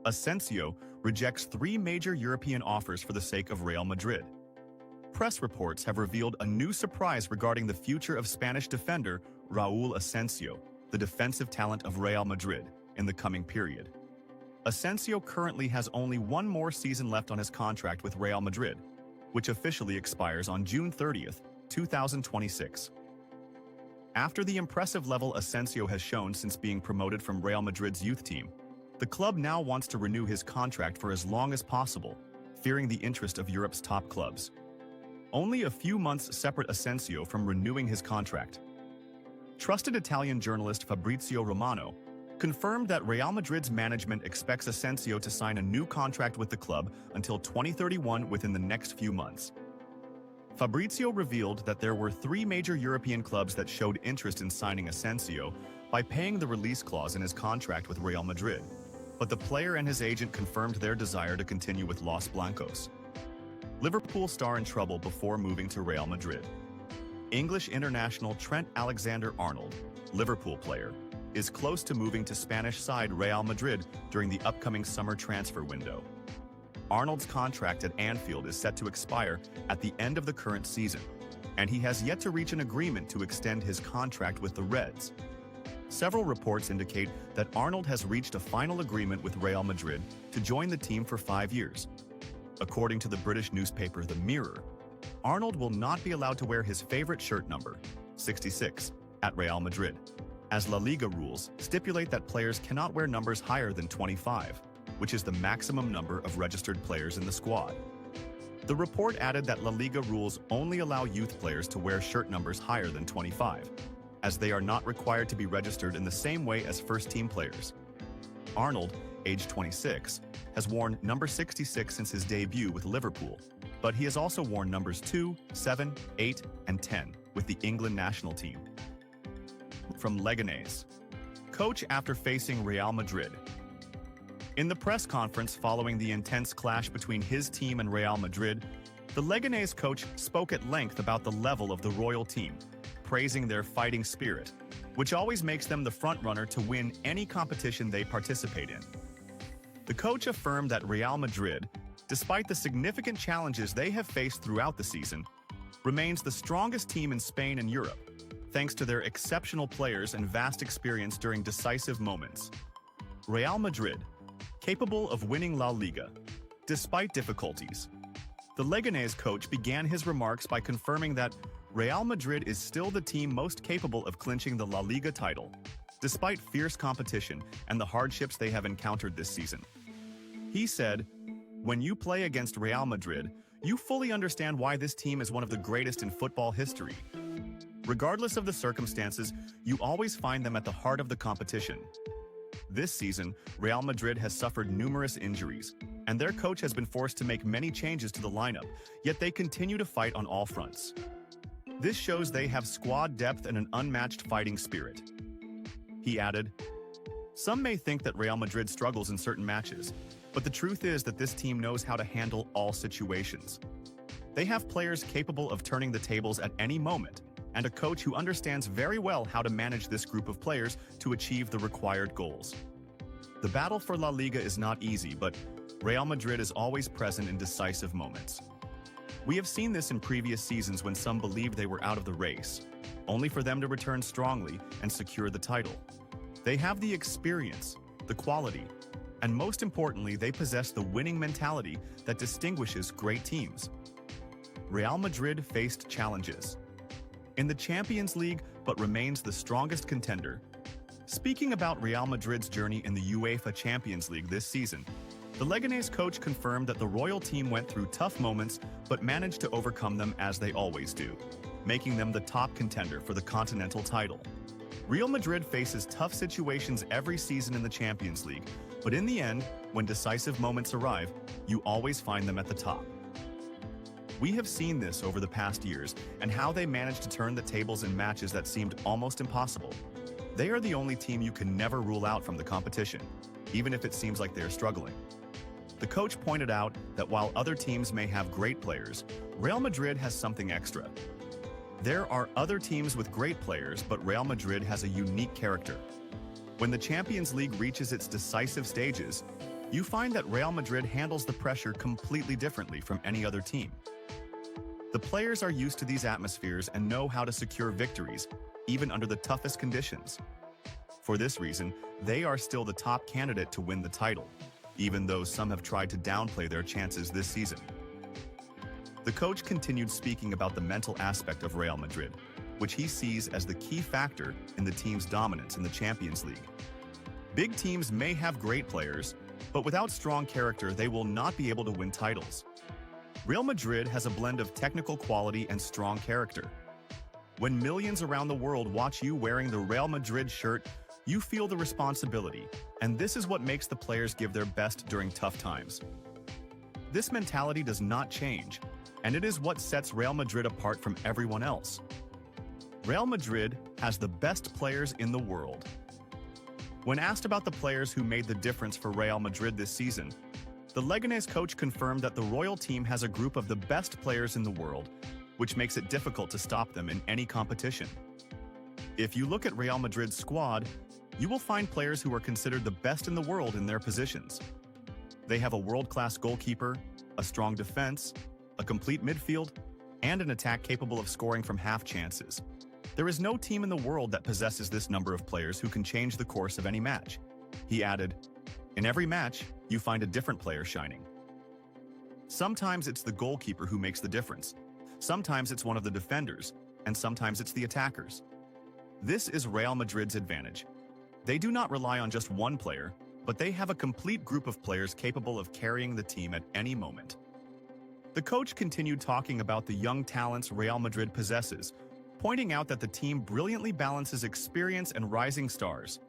Asensio rejects 3 major European offers for the sake of Real Madrid. Press reports have revealed a new surprise regarding the future of Spanish defender Raúl Asensio, the defensive talent of Real Madrid, in the coming period. Asensio currently has only one more season left on his contract with Real Madrid, which officially expires on June 30th, 2026. After the impressive level Asensio has shown since being promoted from Real Madrid's youth team, the club now wants to renew his contract for as long as possible, fearing the interest of Europe's top clubs. Only a few months separate Asensio from renewing his contract. Trusted Italian journalist Fabrizio Romano confirmed that Real Madrid's management expects Asensio to sign a new contract with the club until 2031 within the next few months. Fabrizio revealed that there were 3 major European clubs that showed interest in signing Asensio by paying the release clause in his contract with Real Madrid, but the player and his agent confirmed their desire to continue with Los Blancos. Liverpool star in trouble before moving to Real Madrid. English international Trent Alexander-Arnold, Liverpool player, is close to moving to Spanish side Real Madrid during the upcoming summer transfer window. Arnold's contract at Anfield is set to expire at the end of the current season, and he has yet to reach an agreement to extend his contract with the Reds. Several reports indicate that Arnold has reached a final agreement with Real Madrid to join the team for 5 years. According to the British newspaper The Mirror, Arnold will not be allowed to wear his favorite shirt number, 66, at Real Madrid, as La Liga rules stipulate that players cannot wear numbers higher than 25, which is the maximum number of registered players in the squad. The report added that La Liga rules only allow youth players to wear shirt numbers higher than 25, as they are not required to be registered in the same way as first-team players. Arnold, aged 26, has worn number 66 since his debut with Liverpool, but he has also worn numbers 2, 7, 8, and 10 with the England national team. From Leganés. Coach after facing Real Madrid. In the press conference following the intense clash between his team and Real Madrid, the Leganés coach spoke at length about the level of the royal team, praising their fighting spirit, which always makes them the frontrunner to win any competition they participate in. The coach affirmed that Real Madrid, despite the significant challenges they have faced throughout the season, remains the strongest team in Spain and Europe, thanks to their exceptional players and vast experience during decisive moments. Real Madrid, capable of winning La Liga, despite difficulties. The Leganés coach began his remarks by confirming that Real Madrid is still the team most capable of clinching the La Liga title, despite fierce competition and the hardships they have encountered this season. He said, "When you play against Real Madrid, you fully understand why this team is one of the greatest in football history. Regardless of the circumstances, you always find them at the heart of the competition." This season, Real Madrid has suffered numerous injuries, and their coach has been forced to make many changes to the lineup, yet they continue to fight on all fronts. This shows they have squad depth and an unmatched fighting spirit. He added, "Some may think that Real Madrid struggles in certain matches, but the truth is that this team knows how to handle all situations. They have players capable of turning the tables at any moment, and a coach who understands very well how to manage this group of players to achieve the required goals. The battle for La Liga is not easy, but Real Madrid is always present in decisive moments. We have seen this in previous seasons when some believed they were out of the race, only for them to return strongly and secure the title. They have the experience, the quality, and most importantly, they possess the winning mentality that distinguishes great teams. Real Madrid faced challenges in the Champions League, but remains the strongest contender. Speaking about Real Madrid's journey in the UEFA Champions League this season, the Leganés coach confirmed that the royal team went through tough moments but managed to overcome them as they always do, making them the top contender for the continental title. Real Madrid faces tough situations every season in the Champions League, but in the end, when decisive moments arrive, you always find them at the top. We have seen this over the past years and how they managed to turn the tables in matches that seemed almost impossible. They are the only team you can never rule out from the competition, even if it seems like they are struggling. The coach pointed out that while other teams may have great players, Real Madrid has something extra. There are other teams with great players, but Real Madrid has a unique character. When the Champions League reaches its decisive stages, you find that Real Madrid handles the pressure completely differently from any other team. The players are used to these atmospheres and know how to secure victories, even under the toughest conditions. For this reason, they are still the top candidate to win the title, even though some have tried to downplay their chances this season. The coach continued speaking about the mental aspect of Real Madrid, which he sees as the key factor in the team's dominance in the Champions League. Big teams may have great players, but without strong character, they will not be able to win titles. Real Madrid has a blend of technical quality and strong character. When millions around the world watch you wearing the Real Madrid shirt, you feel the responsibility, and this is what makes the players give their best during tough times. This mentality does not change, and it is what sets Real Madrid apart from everyone else. Real Madrid has the best players in the world. When asked about the players who made the difference for Real Madrid this season, the Leganés coach confirmed that the Royal team has a group of the best players in the world, which makes it difficult to stop them in any competition. If you look at Real Madrid's squad, you will find players who are considered the best in the world in their positions. They have a world-class goalkeeper, a strong defense, a complete midfield, and an attack capable of scoring from half chances. There is no team in the world that possesses this number of players who can change the course of any match. He added, "In every match, you find a different player shining. Sometimes it's the goalkeeper who makes the difference. Sometimes it's one of the defenders, and sometimes it's the attackers. This is Real Madrid's advantage. They do not rely on just one player, but they have a complete group of players capable of carrying the team at any moment." The coach continued talking about the young talents Real Madrid possesses, pointing out that the team brilliantly balances experience and rising stars.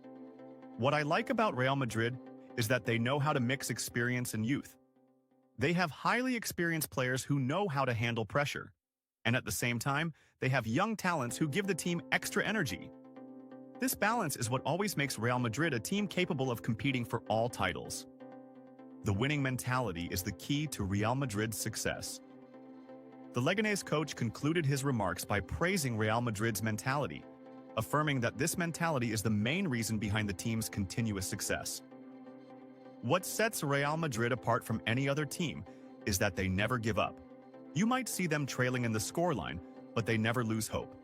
"What I like about Real Madrid is that they know how to mix experience and youth. They have highly experienced players who know how to handle pressure, and at the same time, they have young talents who give the team extra energy. This balance is what always makes Real Madrid a team capable of competing for all titles. The winning mentality is the key to Real Madrid's success." The Leganés coach concluded his remarks by praising Real Madrid's mentality, affirming that this mentality is the main reason behind the team's continuous success. What sets Real Madrid apart from any other team is that they never give up. You might see them trailing in the scoreline, but they never lose hope.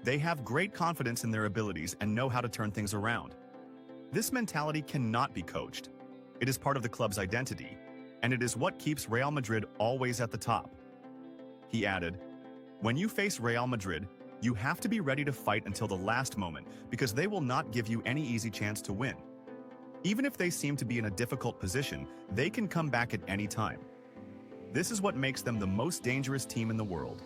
They have great confidence in their abilities and know how to turn things around. This mentality cannot be coached. It is part of the club's identity, and it is what keeps Real Madrid always at the top. He added, "When you face Real Madrid, you have to be ready to fight until the last moment because they will not give you any easy chance to win. Even if they seem to be in a difficult position, they can come back at any time. This is what makes them the most dangerous team in the world,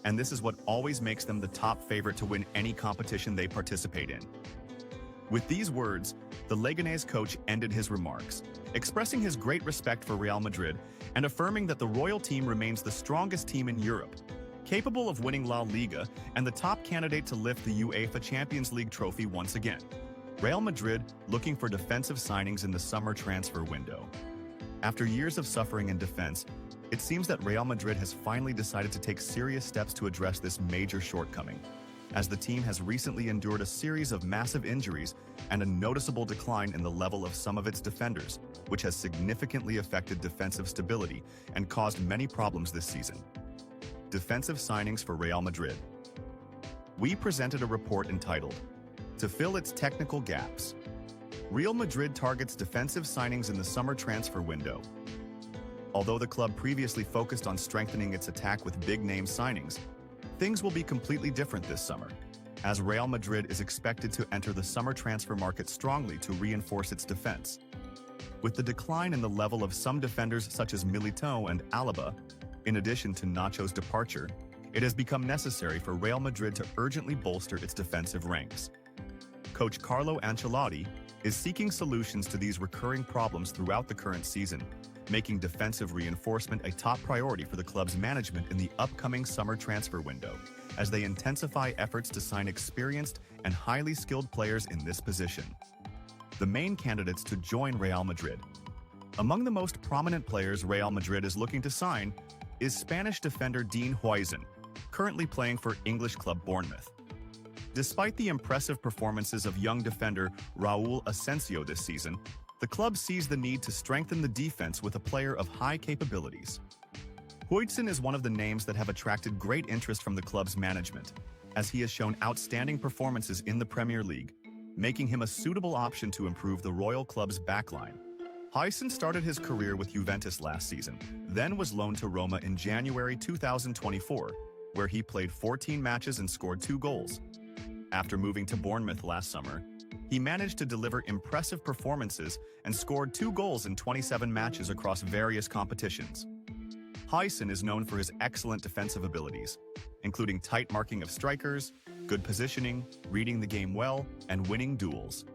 and this is what always makes them the top favorite to win any competition they participate in." With these words, the Leganés coach ended his remarks, expressing his great respect for Real Madrid and affirming that the Royal team remains the strongest team in Europe, capable of winning La Liga and the top candidate to lift the UEFA Champions League trophy once again. Real Madrid looking for defensive signings in the summer transfer window. After years of suffering in defense, it seems that Real Madrid has finally decided to take serious steps to address this major shortcoming, as the team has recently endured a series of massive injuries and a noticeable decline in the level of some of its defenders, which has significantly affected defensive stability and caused many problems this season. Defensive signings for Real Madrid. We presented a report entitled, "To Fill Its Technical Gaps." Real Madrid targets defensive signings in the summer transfer window. Although the club previously focused on strengthening its attack with big-name signings, things will be completely different this summer, as Real Madrid is expected to enter the summer transfer market strongly to reinforce its defense. With the decline in the level of some defenders such as Militão and Alaba, in addition to Nacho's departure, it has become necessary for Real Madrid to urgently bolster its defensive ranks. Coach Carlo Ancelotti is seeking solutions to these recurring problems throughout the current season, making defensive reinforcement a top priority for the club's management in the upcoming summer transfer window, as they intensify efforts to sign experienced and highly skilled players in this position. The main candidates to join Real Madrid. Among the most prominent players Real Madrid is looking to sign is Spanish defender Dean Huijsen, currently playing for English club Bournemouth. Despite the impressive performances of young defender Raúl Asensio this season, The club sees the need to strengthen the defense with a player of high capabilities. Huijsen is one of the names that have attracted great interest from the club's management, as he has shown outstanding performances in the Premier League, making him a suitable option to improve the Royal Club's backline. Huijsen started his career with Juventus last season, then was loaned to Roma in January 2024, where he played 14 matches and scored 2 goals. After moving to Bournemouth last summer, he managed to deliver impressive performances and scored 2 goals in 27 matches across various competitions. Huijsen is known for his excellent defensive abilities, including tight marking of strikers, good positioning, reading the game well, and winning duels.